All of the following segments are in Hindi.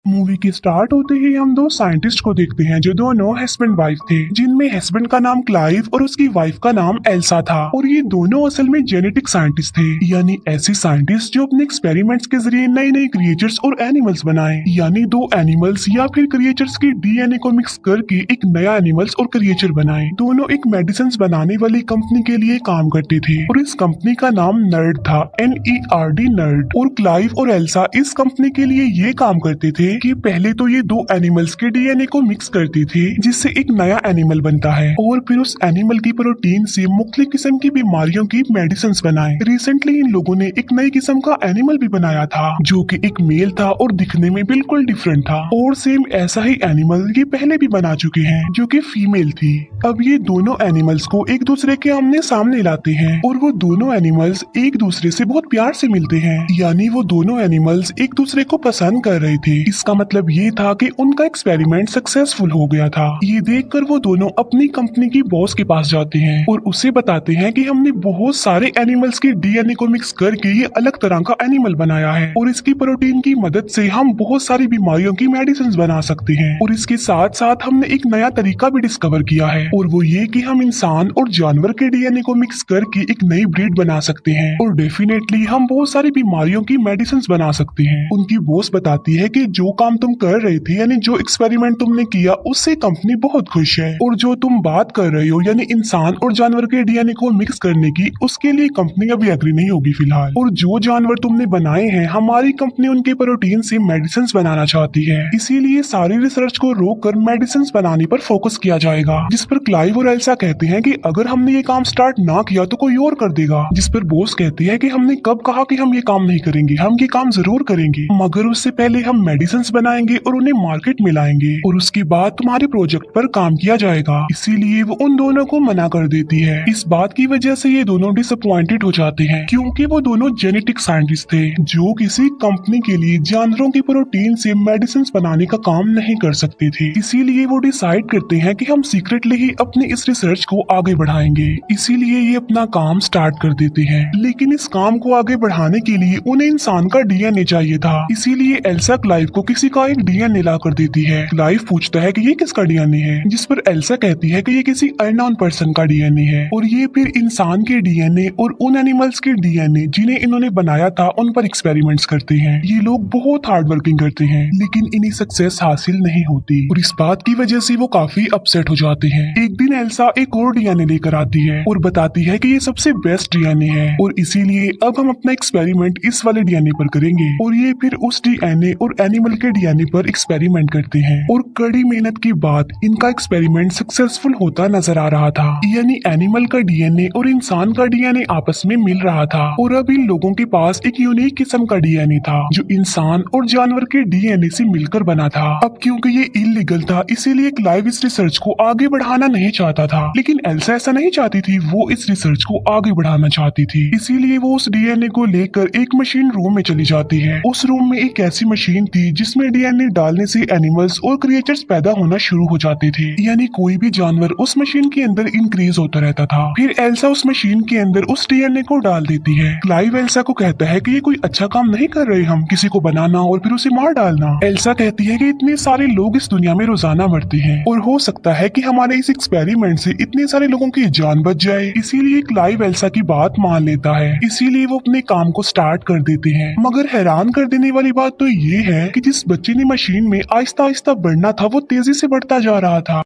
मूवी के स्टार्ट होते ही हम दो साइंटिस्ट को देखते हैं जो दोनों हस्बैंड वाइफ थे, जिनमें हस्बैंड का नाम क्लाइव और उसकी वाइफ का नाम एल्सा था। और ये दोनों असल में जेनेटिक साइंटिस्ट थे, यानी ऐसे साइंटिस्ट जो अपने एक्सपेरिमेंट्स के जरिए नए नए क्रिएचर्स और एनिमल्स बनाए, यानी दो एनिमल्स या फिर क्रिएचर्स की डीएनए को मिक्स करके एक नया एनिमल्स और क्रिएचर बनाए। दोनों एक मेडिसिन बनाने वाली कंपनी के लिए काम करते थे और इस कंपनी का नाम नर्ड था, NERD नर्ड। और क्लाइव और एल्सा इस कंपनी के लिए ये काम करते थे कि पहले तो ये दो एनिमल्स के डीएनए को मिक्स करते थे जिससे एक नया एनिमल बनता है, और फिर उस एनिमल की प्रोटीन से मुख्तलिफ किस्म की बीमारियों की मेडिसिन बनाए। रिसेंटली इन लोगों ने एक नई किस्म का एनिमल भी बनाया था जो कि एक मेल था और दिखने में बिल्कुल डिफरेंट था, और सेम ऐसा ही एनिमल ये पहले भी बना चुके हैं जो कि फीमेल थी। अब ये दोनों एनिमल्स को एक दूसरे के आमने सामने लाते हैं और वो दोनों एनिमल्स एक दूसरे से बहुत प्यार से मिलते हैं, यानी वो दोनों एनिमल्स एक दूसरे को पसंद कर रहे थे। इसका मतलब ये था कि उनका एक्सपेरिमेंट सक्सेसफुल हो गया था। ये देखकर वो दोनों अपनी कंपनी की बॉस के पास जाते हैं और उसे बताते हैं कि हमने बहुत सारे एनिमल्स के डीएनए को मिक्स करके ये अलग तरह का एनिमल बनाया है और इसकी प्रोटीन की मदद से हम बहुत सारी बीमारियों की मेडिसिन बना सकते हैं। और इसके साथ साथ हमने एक नया तरीका भी डिस्कवर किया है, और वो ये कि हम इंसान और जानवर के डीएनए को मिक्स करके एक नई ब्रीड बना सकते हैं और डेफिनेटली हम बहुत सारी बीमारियों की मेडिसिन बना सकते हैं। उनकी बॉस बताती है कि जो काम तुम कर रहे थे, यानी जो एक्सपेरिमेंट तुमने किया, उससे कंपनी बहुत खुश है, और जो तुम बात कर रहे हो यानी इंसान और जानवर के डीएनए को मिक्स करने की, उसके लिए कंपनी अभी एग्री नहीं होगी फिलहाल। और जो जानवर तुमने बनाए हैं, हमारी कंपनी उनके प्रोटीन से मेडिसिन बनाना चाहती है, इसीलिए सारी रिसर्च को रोककर मेडिसिन बनाने पर फोकस किया जाएगा। जिस पर क्लाइव और एल्सा कहते हैं कि अगर हमने ये काम स्टार्ट ना किया तो कोई और कर देगा। जिस पर बॉस कहती है कि हमने कब कहा कि हम ये काम नहीं करेंगे, हम ये काम जरूर करेंगे, मगर उससे पहले हम मेडिसिन बनाएंगे और उन्हें मार्केट में लाएंगे, और उसके बाद तुम्हारे प्रोजेक्ट पर काम किया जाएगा। इसीलिए वो उन दोनों को मना कर देती है। इस बात की वजह से ये दोनों डिसअपॉइंटेड हो जाते हैं, क्योंकि वो दोनों जेनेटिक साइंटिस्ट थे जो किसी कंपनी के लिए जानवरों की प्रोटीन से मेडिसिन बनाने का काम नहीं कर सकते थे। इसीलिए वो डिसाइड करते हैं कि हम सीक्रेटली ही अपनी इस रिसर्च को आगे बढ़ाएंगे। इसीलिए ये अपना काम स्टार्ट कर देते हैं, लेकिन इस काम को आगे बढ़ाने के लिए उन्हें इंसान का डीएनए चाहिए था। इसीलिए एल्सा क्लाइव को किसी का एक डीएनए ला कर देती है। क्लाइव पूछता है कि ये किसका डीएनए है, जिस पर एल्सा कहती है कि ये किसी अननोन पर्सन का डीएनए है, और ये फिर इंसान के डीएनए और उन एनिमल्स के डीएनए जिन्हें इन्होंने बनाया था उन पर एक्सपेरिमेंट्स करते हैं। ये लोग बहुत हार्ड वर्किंग करते हैं, लेकिन इन्हें सक्सेस हासिल नहीं होती, और इस बात की वजह से वो काफी अपसेट हो जाते हैं। एक दिन एल्सा एक और डीएनए लेकर आती है और बताती है कि ये सबसे बेस्ट डीएनए है, और इसीलिए अब हम अपना एक्सपेरिमेंट इस वाले डीएनए पर करेंगे। और ये फिर उस डीएनए और एनिमल के डीएनए पर एक्सपेरिमेंट करते हैं, और कड़ी मेहनत के बाद इनका एक्सपेरिमेंट सक्सेसफुल होता नजर आ रहा था, यानी एनिमल का डीएनए और इंसान का डीएनए आपस में मिल रहा था। और अब इन लोगों के पास एक यूनिक किस्म का डीएनए था जो इंसान और जानवर के डीएनए से मिलकर बना था। अब क्योंकि ये इलीगल था, इसीलिए क्लाइव इस रिसर्च को आगे बढ़ाना नहीं चाहता था, लेकिन एल्सा ऐसा नहीं चाहती थी, वो इस रिसर्च को आगे बढ़ाना चाहती थी। इसीलिए वो उस डीएनए को लेकर एक मशीन रूम में चली जाती है। उस रूम में एक ऐसी मशीन थी जिसमें डीएनए डालने से एनिमल्स और क्रिएचर्स पैदा होना शुरू हो जाते थे, यानी कोई भी जानवर उस मशीन के अंदर इंक्रीज होता रहता था। फिर एल्सा उस मशीन के अंदर उस डीएनए को डाल देती है। क्लाइव एल्सा को कहता है कि ये कोई अच्छा काम नहीं कर रहे हम, किसी को बनाना और फिर उसे मार डालना। एल्सा कहती है कि इतने सारे लोग इस दुनिया में रोजाना मरते हैं, और हो सकता है कि हमारे इस एक्सपेरिमेंट से इतने सारे लोगों की जान बच जाए। इसीलिए क्लाइव एल्सा की बात मान लेता है, इसीलिए वो अपने काम को स्टार्ट कर देते हैं। मगर हैरान कर देने वाली बात तो ये है कि जिस बच्चे ने मशीन में आहिस्ता आहिस्ता बढ़ना था, वो तेजी से बढ़ता जा रहा था।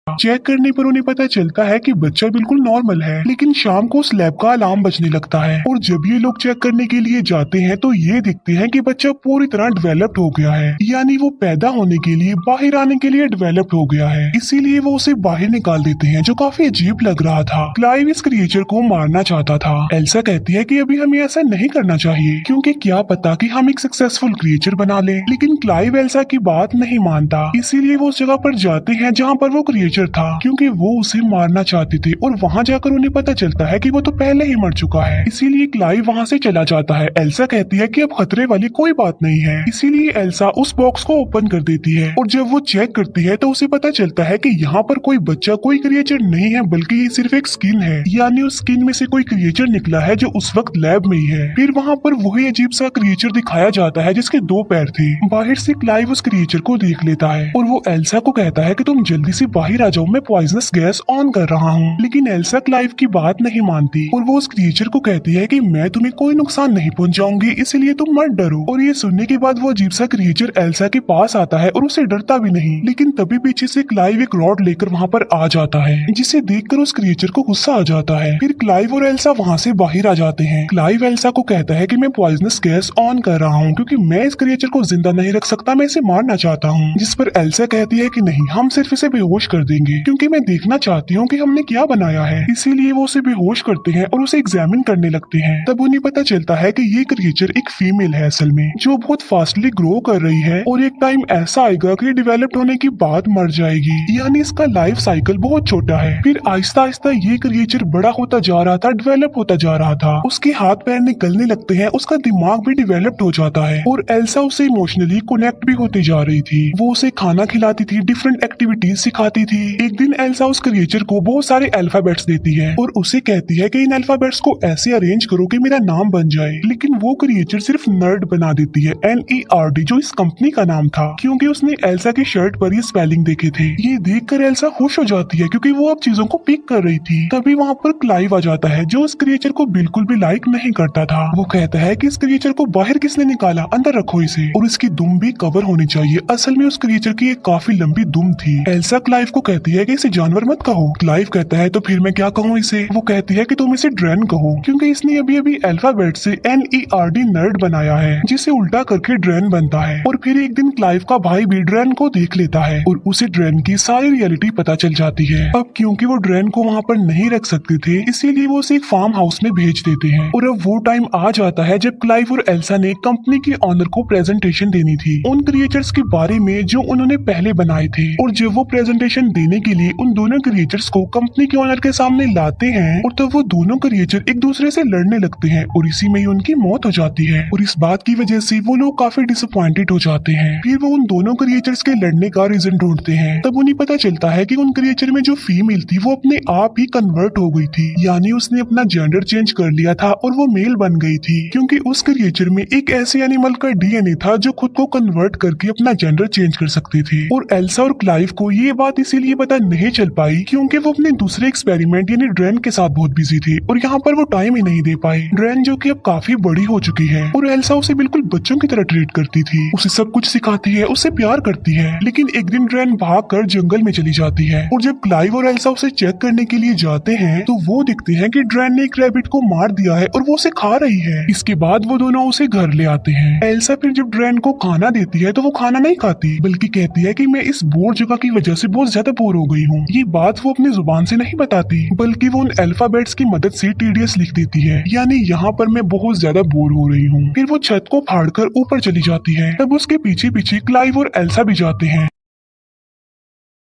चेक करने पर उन्हें पता चलता है कि बच्चा बिल्कुल नॉर्मल है, लेकिन शाम को उस लैब का अलार्म बजने लगता है, और जब ये लोग चेक करने के लिए जाते हैं तो ये दिखते हैं कि बच्चा पूरी तरह डेवलप्ड हो गया है, यानी वो पैदा होने के लिए, बाहर आने के लिए डेवलप्ड हो गया है। इसीलिए वो उसे बाहर निकाल देते हैं, जो काफी अजीब लग रहा था। क्लाइव इस क्रिएचर को मारना चाहता था। एल्सा कहती है कि अभी हमें ऐसा नहीं करना चाहिए, क्योंकि क्या पता कि हम एक सक्सेसफुल क्रिएचर बना ले। लेकिन क्लाइव एल्सा की बात नहीं मानता, इसीलिए वो उस जगह पर जाते हैं जहाँ पर वो क्रिएचर था क्योंकि वो उसे मारना चाहते थे और वहाँ जाकर उन्हें पता चलता है कि वो तो पहले ही मर चुका है। इसीलिए क्लाइव वहाँ से चला जाता है। एल्सा कहती है कि अब खतरे वाली कोई बात नहीं है, इसीलिए एल्सा उस बॉक्स को ओपन कर देती है और जब वो चेक करती है तो उसे पता चलता है कि यहाँ पर कोई बच्चा, कोई क्रिएचर नहीं है, बल्कि ये सिर्फ एक स्किन है। यानी उस स्किन में से कोई क्रिएचर निकला है जो उस वक्त लैब में ही है। फिर वहाँ पर वही अजीब सा क्रिएचर दिखाया जाता है जिसके 2 पैर थे। बाहर से क्लाइव उस क्रिएचर को देख लेता है और वो एल्सा को कहता है कि तुम जल्दी से बाहर आ जाओ, मैं पॉइजनस गैस ऑन कर रहा हूँ। लेकिन एल्सा क्लाइव की बात नहीं मानती और वो उस क्रिएचर को कहती है कि मैं तुम्हें कोई नुकसान नहीं पहुंचाऊंगी, इसलिए तुम मत डरो। और ये सुनने के बाद वो अजीब सा क्रिएचर एल्सा के पास आता है और उसे डरता भी नहीं। लेकिन तभी पीछे से क्लाइव एक रॉड लेकर वहाँ पर आ जाता है, जिसे देखकर उस क्रिएचर को गुस्सा आ जाता है। फिर क्लाइव और एल्सा वहाँ से बाहर आ जाते हैं। क्लाइव एल्सा को कहता है कि मैं पॉइजनस गैस ऑन कर रहा हूँ क्योंकि मैं इस क्रिएचर को जिंदा नहीं रख सकता, मैं इसे मारना चाहता हूँ। जिस पर एल्सा कहती है कि नहीं, हम सिर्फ इसे बेहोश कर देंगे क्योंकि मैं देखना चाहती हूँ कि हमने क्या बनाया है। इसीलिए वो उसे बेहोश करते हैं और उसे एग्जामिन करने लगते हैं। तब उन्हें पता चलता है कि ये क्रिएचर एक फीमेल है असल में, जो बहुत फास्टली ग्रो कर रही है और एक टाइम ऐसा आएगा कि डेवलप्ड होने के बाद मर जाएगी। यानी इसका लाइफ साइकिल बहुत छोटा है। फिर आहिस्ता आहिस्ता ये क्रिएचर बड़ा होता जा रहा था, डेवलप होता जा रहा था। उसके हाथ पैर निकलने लगते हैं, उसका दिमाग भी डेवलप्ड हो जाता है और एल्सा उसे इमोशनली कनेक्ट भी होती जा रही थी। वो उसे खाना खिलाती थी, डिफरेंट एक्टिविटीज सिखाती थी। एक दिन एल्सा उस क्रिएचर को बहुत सारे अल्फाबेट्स देती है और उसे कहती है कि इन अल्फाबेट्स को ऐसे अरेंज करो कि मेरा नाम बन जाए। लेकिन वो क्रिएचर सिर्फ नर्ड बना देती है, NERD, जो इस कंपनी का नाम था, क्योंकि उसने एल्सा की शर्ट पर ये स्पेलिंग देखे थे। ये देखकर एल्सा खुश हो जाती है क्योंकि वो अब चीजों को पिक कर रही थी। तभी वहाँ पर क्लाइव आ जाता है जो उस क्रिएचर को बिल्कुल भी लाइक नहीं करता था। वो कहता है कि इस क्रिएचर को बाहर किसने निकाला, अंदर रखो इसे, और इसकी दुम भी कवर होनी चाहिए। असल में उस क्रिएचर की एक काफी लंबी दुम थी। एल्सा क्लाइव को कहती है कि इसे जानवर मत कहो। क्लाइव कहता है तो फिर मैं क्या कहूँ इसे। वो कहती है कि तुम इसे ड्रैन कहो क्योंकि इसने अभी अभी अल्फाबेट से NERD नर्ड बनाया है, जिसे उल्टा करके ड्रैन बनता है। और फिर एक दिन क्लाइव का भाई भी ड्रैन को देख लेता है और उसे ड्रैन की सारी रियलिटी पता चल जाती है। अब क्योंकि वो ड्रैन को वहाँ पर नहीं रख सकते थे, इसीलिए वो उसे एक फार्म हाउस में भेज देते हैं। और अब वो टाइम आ जाता है जब क्लाइव और एल्सा ने कंपनी के ऑनर को प्रेजेंटेशन देनी थी उन क्रिएचर्स के बारे में जो उन्होंने पहले बनाए थे। और जब वो प्रेजेंटेशन देने के लिए उन दोनों क्रिएचर्स को कंपनी के ऑनर के सामने लाते हैं और तब वो दोनों क्रिएचर एक दूसरे से लड़ने लगते हैं और इसी में ही उनकी मौत हो जाती है। और इस बात की वजह से वो लोग काफी डिसअपॉइंटेड हो जाते हैं। फिर वो उन दोनों क्रिएचर्स के लड़ने का रीजन ढूंढते हैं। तब उन्हें पता चलता है कि उन क्रिएचर में जो फीमेल थी वो अपने आप ही कन्वर्ट हो गई थी, यानी उसने अपना जेंडर चेंज कर लिया था और वो मेल बन गई थी क्योंकि उस क्रिएचर में एक ऐसे एनिमल का DNA था जो खुद को कन्वर्ट करके अपना जेंडर चेंज कर सकते थे। और एल्सा और क्लाइव को ये बात इसीलिए पता नहीं चल पाई क्योंकि वो अपने दूसरे एक्सपेरिमेंट यानी ड्रैन के साथ बहुत बिजी थे और यहाँ पर वो टाइम ही नहीं दे पाए। ड्रैन जो कि अब काफी बड़ी हो चुकी है और एल्सा उसे बिल्कुल बच्चों की तरह ट्रीट करती थी, उसे सब कुछ सिखाती है, उससे प्यार करती है। लेकिन एक दिन ड्रैन भागकर जंगल में चली जाती है और जब क्लाइव और एल्सा उसे चेक करने के लिए जाते हैं तो वो दिखते हैं कि ड्रैन ने एक रैबिट को मार दिया है और वो उसे खा रही है। इसके बाद वो दोनों उसे घर ले आते हैं। एल्सा फिर जब ड्रैन को खाना देती है तो वो खाना नहीं खाती बल्कि कहती है कि मैं इस बोर जगह की वजह से बहुत ज्यादा बोर हो गई हूँ। ये बात वो अपनी जुबान से नहीं बताती बल्कि वो उन अल्फाबेट्स की मदद से TDS लिख देती है, यानी यहाँ पर मैं बहुत ज्यादा बोर हो रही हूँ। फिर वो छत को फाड़कर ऊपर चली जाती है। तब उसके पीछे पीछे क्लाइव और एल्सा भी जाते हैं।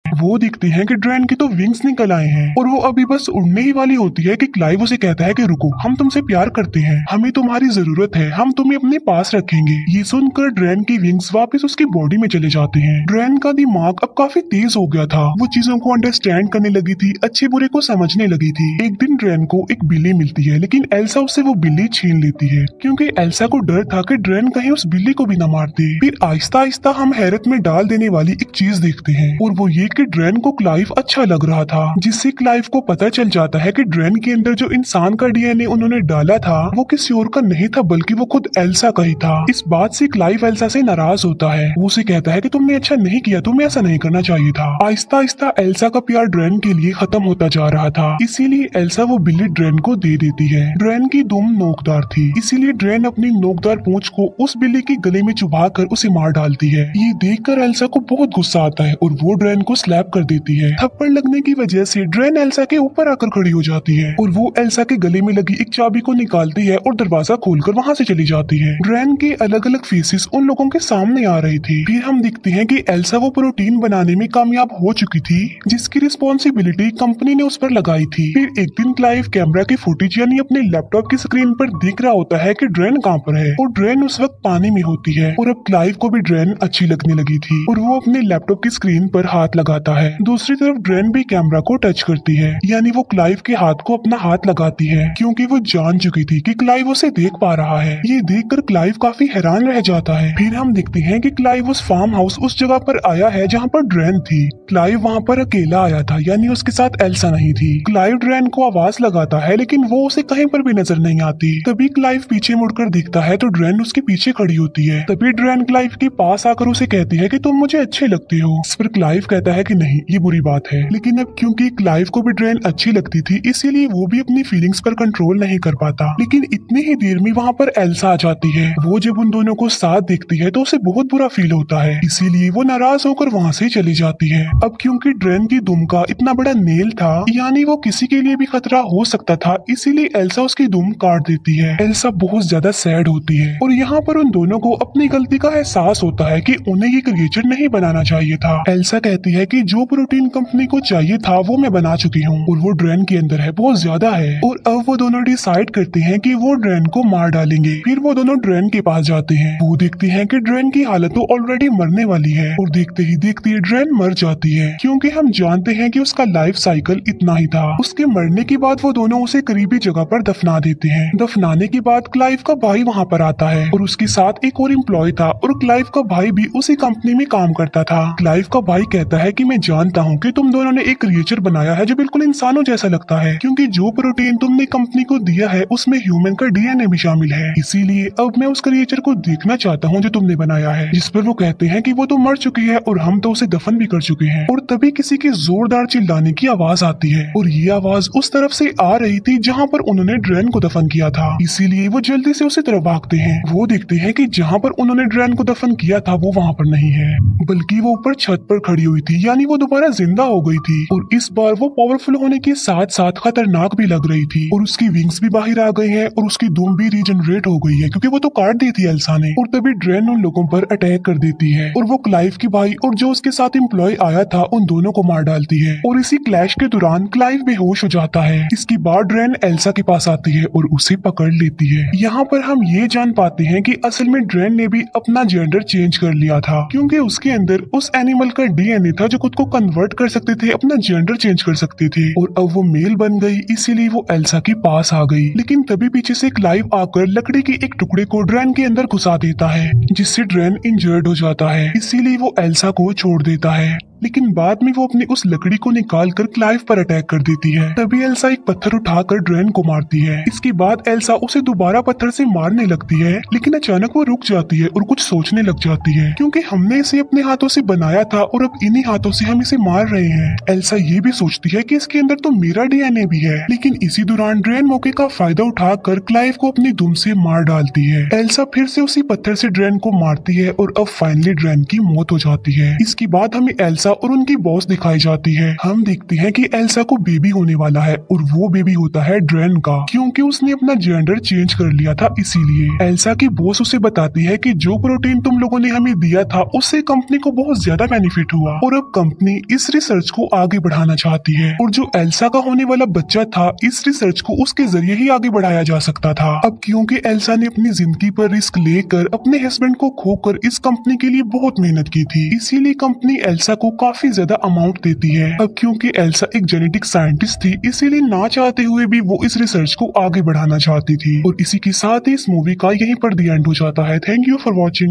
वो दिखते हैं कि ड्रैन की तो विंग्स निकल आए हैं और वो अभी बस उड़ने ही वाली होती है कि क्लाइव उसे कहता है कि रुको, हम तुमसे प्यार करते हैं, हमें तुम्हारी जरूरत है, हम तुम्हें अपने पास रखेंगे। ये सुनकर ड्रैन की विंग्स वापस उसकी बॉडी में चले जाते हैं। ड्रैन का दिमाग अब काफी तेज हो गया था, वो चीजों को अंडरस्टैंड करने लगी थी, अच्छे बुरे को समझने लगी थी। एक दिन ड्रैन को एक बिल्ली मिलती है लेकिन एल्सा उससे वो बिल्ली छीन लेती है क्योंकि एल्सा को डर था कि ड्रैन कहीं उस बिल्ली को भी न मार दे। फिर आहिस्ता आहिस्ता हम हैरत में डाल देने वाली एक चीज देखते हैं और वो ये कि ड्रैन को क्लाइव अच्छा लग रहा था, जिससे क्लाइव को पता चल जाता है कि ड्रैन के अंदर जो इंसान का DNA उन्होंने डाला था वो किसी और का नहीं था बल्कि वो खुद एल्सा का ही था। इस बात से क्लाइव एल्सा से नाराज होता है। वो उसे कहता है कि तुमने अच्छा नहीं किया, तुम्हें ऐसा नहीं करना चाहिए था। आहिस्ता आहिस्ता एल्सा का प्यार ड्रैन के लिए खत्म होता जा रहा था, इसीलिए एल्सा वो बिल्ली ड्रैन को दे देती है। ड्रैन की दुम नोकदार थी, इसीलिए ड्रैन अपनी नोकदार पूंछ को उस बिल्ली के गले में चुभा कर उसे मार डालती है। ये देखकर एल्सा को बहुत गुस्सा आता है और वो ड्रैन को स्लैप स्लैप कर देती है। थप्पड़ लगने की वजह से ड्रेन एल्सा के ऊपर आकर खड़ी हो जाती है और वो एल्सा के गले में लगी एक चाबी को निकालती है और दरवाजा खोलकर वहाँ से चली जाती है। ड्रेन के अलग अलग फेसेस उन लोगों के सामने आ रहे थे। फिर हम देखते हैं कि एल्सा वो प्रोटीन बनाने में कामयाब हो चुकी थी जिसकी रिस्पॉन्सिबिलिटी कंपनी ने उस पर लगाई थी। फिर एक दिन क्लाइव कैमरा की फुटेज यानी अपने लैपटॉप की स्क्रीन पर देख रहा होता है कि ड्रेन कहाँ पर है और ड्रेन उस वक्त पानी में होती है और अब क्लाइव को भी ड्रेन अच्छी लगने लगी थी और वो अपने लैपटॉप की स्क्रीन पर हाथ लगाता है। दूसरी तरफ ड्रेन भी कैमरा को टच करती है यानी वो क्लाइव के हाथ को अपना हाथ लगाती है क्योंकि वो जान चुकी थी कि क्लाइव उसे देख पा रहा है। ये देखकर क्लाइव काफी हैरान रह जाता है। फिर हम देखते हैं कि क्लाइव उस फार्म हाउस उस जगह पर आया है जहाँ पर ड्रेन थी। क्लाइव वहाँ पर अकेला आया था यानी उसके साथ एल्सा नहीं थी। क्लाइव ड्रेन को आवाज लगाता है लेकिन वो उसे कहीं पर भी नजर नहीं आती। तभी क्लाइव पीछे मुड़कर देखता है तो ड्रेन उसके पीछे खड़ी होती है। तभी ड्रेन क्लाइव के पास आकर उसे कहती है कि तुम मुझे अच्छे लगते हो। इस पर क्लाइव कहता है कि नहीं ये बुरी बात है। लेकिन अब क्योंकि क्लाइव को भी ड्रेन अच्छी लगती थी इसीलिए वो भी अपनी फीलिंग्स पर कंट्रोल नहीं कर पाता। लेकिन इतनी ही देर में वहाँ पर एल्सा आ जाती है। वो जब उन दोनों को साथ देखती है तो उसे बहुत बुरा फील होता है इसीलिए वो नाराज होकर वहाँ से चली जाती है। अब क्योंकि ड्रेन की दुम का इतना बड़ा नेल था यानी वो किसी के लिए भी खतरा हो सकता था इसीलिए एल्सा उसकी दुम काट देती है। एल्सा बहुत ज्यादा सैड होती है और यहाँ पर उन दोनों को अपनी गलती का एहसास होता है कि उन्हें ये क्रिएचर नहीं बनाना चाहिए था। एल्सा कहती है कि जो प्रोटीन कंपनी को चाहिए था वो मैं बना चुकी हूँ और वो ड्रेन के अंदर है, बहुत ज्यादा है। और अब वो दोनों डिसाइड करते हैं कि वो ड्रेन को मार डालेंगे। फिर वो दोनों ड्रेन के पास जाते हैं। वो देखते हैं कि ड्रेन की हालत तो ऑलरेडी मरने वाली है और देखते ही देखते ड्रेन मर जाती है क्योंकि हम जानते हैं कि उसका लाइफ साइकिल इतना ही था। उसके मरने के बाद वो दोनों उसे करीबी जगह पर दफना देते हैं। दफनाने के बाद क्लाइव का भाई वहाँ पर आता है और उसके साथ एक और एम्प्लॉय था और क्लाइव का भाई भी उसी कंपनी में काम करता था। क्लाइव का भाई कहता है कि मैं जानता हूँ कि तुम दोनों ने एक क्रिएचर बनाया है जो बिल्कुल इंसानों जैसा लगता है क्योंकि जो प्रोटीन तुमने कंपनी को दिया है उसमें ह्यूमन का डीएनए भी शामिल है। इसीलिए अब मैं उस क्रिएचर को देखना चाहता हूँ जो तुमने बनाया है। जिस पर वो कहते हैं कि वो तो मर चुकी है और हम तो उसे दफन भी कर चुके हैं। और तभी किसी की जोरदार चिल्लाने की आवाज आती है और ये आवाज उस तरफ से आ रही थी जहाँ पर उन्होंने ड्रेन को दफन किया था। इसीलिए वो जल्दी से उसी तरफ भागते हैं। वो देखते हैं कि जहाँ पर उन्होंने ड्रेन को दफन किया था वो वहाँ पर नहीं है बल्कि वो ऊपर छत पर खड़ी हुई थी यानी वो दोबारा जिंदा हो गई थी और इस बार वो पावरफुल होने के साथ साथ खतरनाक भी लग रही थी और उसकी विंग्स भी बाहर आ गई हैं और उसकी दुम भी रीजनरेट हो गई है क्योंकि वो तो काट दी थी एल्सा ने। और तभी ड्रेन उन लोगों पर अटैक कर देती है और वो क्लाइव के भाई और जो उसके साथ एम्प्लॉय आया था उन दोनों को मार डालती है और इसी क्लैश के दौरान क्लाइव बेहोश हो जाता है। इसके बाद ड्रेन एल्सा के पास आती है और उसे पकड़ लेती है। यहाँ पर हम ये जान पाते हैं कि असल में ड्रेन ने भी अपना जेंडर चेंज कर लिया था क्योंकि उसके अंदर उस एनिमल का डीएनए था जो खुद को कन्वर्ट कर सकते थे, अपना जेंडर चेंज कर सकते थे और अब वो मेल बन गई इसीलिए वो एल्सा के पास आ गई। लेकिन तभी पीछे से क्लाइव आकर लकड़ी के एक टुकड़े को ड्रेन के अंदर घुसा देता है जिससे ड्रेन इंजर्ड हो जाता है। इसीलिए वो एल्सा को छोड़ देता है। लेकिन बाद में वो अपनी उस लकड़ी को निकालकर क्लाइव पर अटैक कर देती है। तभी एल्सा एक पत्थर उठाकर ड्रेन को मारती है। इसके बाद एल्सा उसे दोबारा पत्थर से मारने लगती है लेकिन अचानक वो रुक जाती है और कुछ सोचने लग जाती है क्योंकि हमने इसे अपने हाथों से बनाया था और अब इन्हीं हाथों से हम इसे मार रहे हैं। एल्सा ये भी सोचती है कि इसके अंदर तो मेरा डीएनए भी है। लेकिन इसी दौरान ड्रेन मौके का फायदा उठाकर क्लाइव को अपनी दुम से मार डालती है। एल्सा फिर से उसी पत्थर से ड्रेन को मारती है और अब फाइनली ड्रेन की मौत हो जाती है। इसके बाद हमें एल्सा और उनकी बॉस दिखाई जाती है। हम देखते हैं कि एल्सा को बेबी होने वाला है और वो बेबी होता है ड्रेन का क्योंकि उसने अपना जेंडर चेंज कर लिया था। इसीलिए एल्सा की बॉस उसे बताती है कि जो प्रोटीन तुम लोगों ने हमें दिया था उससे कंपनी को बहुत ज्यादा बेनिफिट हुआ और अब कंपनी इस रिसर्च को आगे बढ़ाना चाहती है और जो एल्सा का होने वाला बच्चा था इस रिसर्च को उसके जरिए ही आगे बढ़ाया जा सकता था। अब क्योंकि एल्सा ने अपनी जिंदगी पर रिस्क लेकर अपने हस्बैंड को खोकर इस कंपनी के लिए बहुत मेहनत की थी इसीलिए कंपनी एल्सा को काफी ज्यादा अमाउंट देती है। अब क्योंकि एल्सा एक जेनेटिक साइंटिस्ट थी इसीलिए ना चाहते हुए भी वो इस रिसर्च को आगे बढ़ाना चाहती थी। और इसी के साथ ही इस मूवी का यहीं पर द एंड हो जाता है। Thank you for watching.